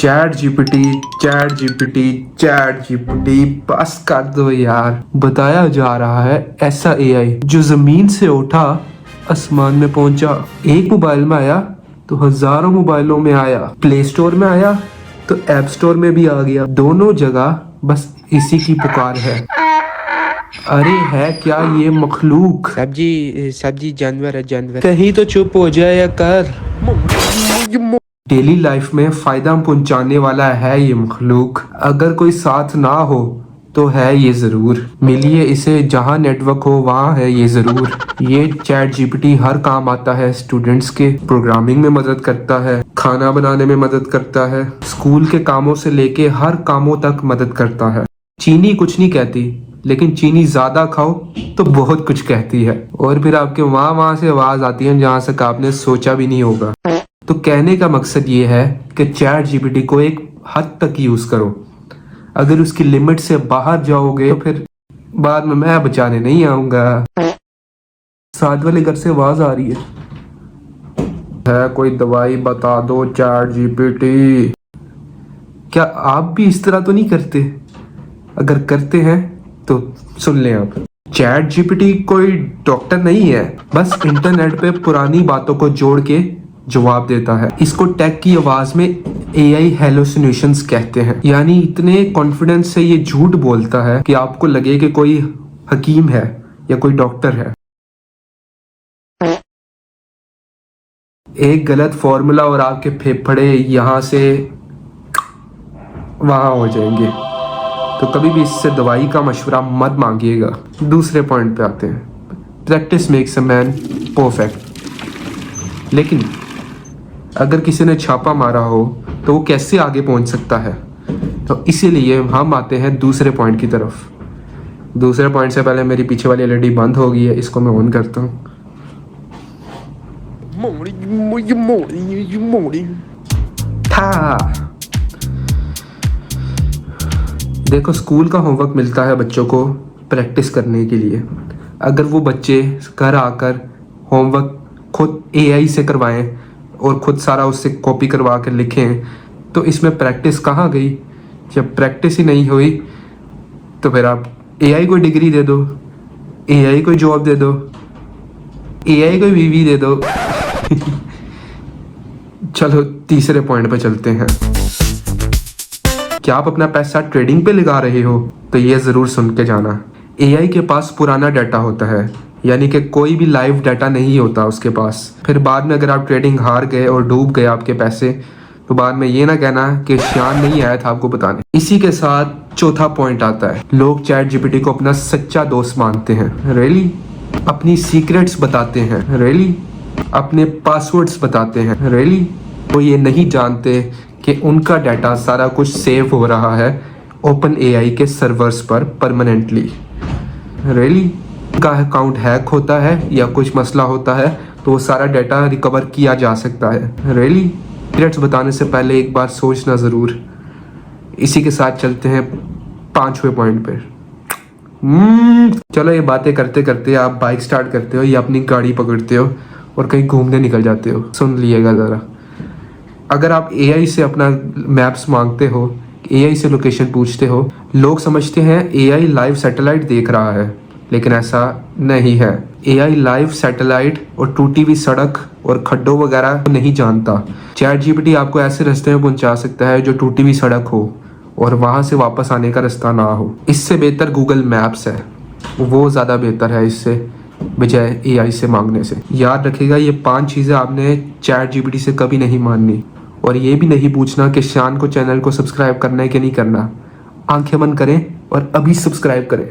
Chat GPT बस कर दो यार। बताया जा रहा है ऐसा एआई जो जमीन से उठा आसमान में पहुंचा। एक मोबाइल में आया तो हजारों मोबाइलों में आया, प्ले स्टोर में आया तो ऐप स्टोर में भी आ गया। दोनों जगह बस इसी की पुकार है। अरे है क्या ये मखलूक? सब्जी जानवर है, जानवर। कहीं तो चुप हो जाया कर। डेली लाइफ में फायदा पहुंचाने वाला है ये मखलूक। अगर कोई साथ ना हो तो है ये जरूर। मिलिए इसे जहां नेटवर्क हो वहां है ये जरूर। ये चैट जीपीटी हर काम आता है स्टूडेंट्स के। प्रोग्रामिंग में मदद करता है, खाना बनाने में मदद करता है, स्कूल के कामों से लेके हर कामों तक मदद करता है। चीनी कुछ नहीं कहती, लेकिन चीनी ज्यादा खाओ तो बहुत कुछ कहती है। और फिर आपके वहां से आवाज आती है जहां तक आपने सोचा भी नहीं होगा। तो कहने का मकसद ये है कि चैट जीपीटी को एक हद तक यूज करो। अगर उसकी लिमिट से बाहर जाओगे तो फिर बाद में मैं बचाने नहीं आऊंगा। साथ वाले घर से आवाज आ रही है कोई दवाई बता दो चैट जीपीटी। क्या आप भी इस तरह तो नहीं करते? अगर करते हैं तो सुन लें आप। चैट जीपीटी कोई डॉक्टर नहीं है, बस इंटरनेट पे पुरानी बातों को जोड़ के जवाब देता है। इसको टेक की आवाज में एआई हेलोसिनेशंस कहते हैं। यानी इतने कॉन्फिडेंस से ये झूठ बोलता है कि आपको लगे कि कोई हकीम है या कोई डॉक्टर है। एक गलत फॉर्मूला और आपके फेफड़े यहां से वहां हो जाएंगे। तो कभी भी इससे दवाई का मशवरा मत मांगिएगा। दूसरे पॉइंट पे आते हैं, practice makes a man perfect. लेकिन अगर किसी ने छापा मारा हो तो वो कैसे आगे पहुंच सकता है? तो इसीलिए हम आते हैं दूसरे पॉइंट की तरफ। दूसरे पॉइंट से पहले मेरी पीछे वाली एलईडी बंद हो गई है, इसको मैं ऑन करता हूँ। देखो, स्कूल का होमवर्क मिलता है बच्चों को प्रैक्टिस करने के लिए। अगर वो बच्चे घर आकर होमवर्क खुद एआई से करवाएं और खुद सारा उससे कॉपी करवा कर लिखें तो इसमें प्रैक्टिस कहाँ गई? जब प्रैक्टिस ही नहीं हुई तो फिर आप एआई को डिग्री दे दो, एआई को जॉब दे दो, एआई को बीवी दे दो। चलो तीसरे पॉइंट पे चलते हैं। क्या आप अपना पैसा ट्रेडिंग पे लगा रहे हो? तो ये जरूर सुन के जाना। एआई के पास पुराना डाटा होता है, यानी कि कोई भी लाइव डाटा नहीं होता उसके पास। फिर बाद में अगर आप ट्रेडिंग हार गए और डूब गए आपके पैसे, तो बाद में ये ना कहना कि शान नहीं आया था आपको बताने। इसी के साथ चौथा पॉइंट आता है, लोग चैट जीपीटी को अपना सच्चा दोस्त मानते हैं। रियली? अपनी सीक्रेट्स बताते हैं। रियली? अपने पासवर्ड्स बताते हैं। रियली? वो ये नहीं जानते कि उनका डाटा सारा कुछ सेव हो रहा है ओपन एआई के सर्वर्स पर परमानेंटली। रियली? का अकाउंट हैक होता है या कुछ मसला होता है तो वो सारा डाटा रिकवर किया जा सकता है। रियली? सीक्रेट्स बताने से पहले एक बार सोचना ज़रूर। इसी के साथ चलते हैं पांचवें पॉइंट पे। चलो, ये बातें करते करते आप बाइक स्टार्ट करते हो या अपनी गाड़ी पकड़ते हो और कहीं घूमने निकल जाते हो। सुन लिएगा ज़रा। अगर आप एआई से अपना मैप्स मांगते हो, एआई से लोकेशन पूछते हो, लोग समझते हैं एआई लाइव सैटेलाइट देख रहा है, लेकिन ऐसा नहीं है। एआई लाइव सैटेलाइट और टूटी हुई सड़क और खड्डों वगैरह नहीं जानता। चैट जीपीटी आपको ऐसे रास्ते में पहुंचा सकता है जो टूटी हुई सड़क हो और वहां से वापस आने का रास्ता ना हो। इससे बेहतर गूगल मैप्स है, वो ज़्यादा बेहतर है इससे बजाय एआई से मांगने से। याद रखिएगा, ये 5 चीज़ें आपने चैट जीपीटी से कभी नहीं माननी। और ये भी नहीं पूछना कि शान को चैनल को सब्सक्राइब करना है कि नहीं करना। आंखें बंद करें और अभी सब्सक्राइब करें।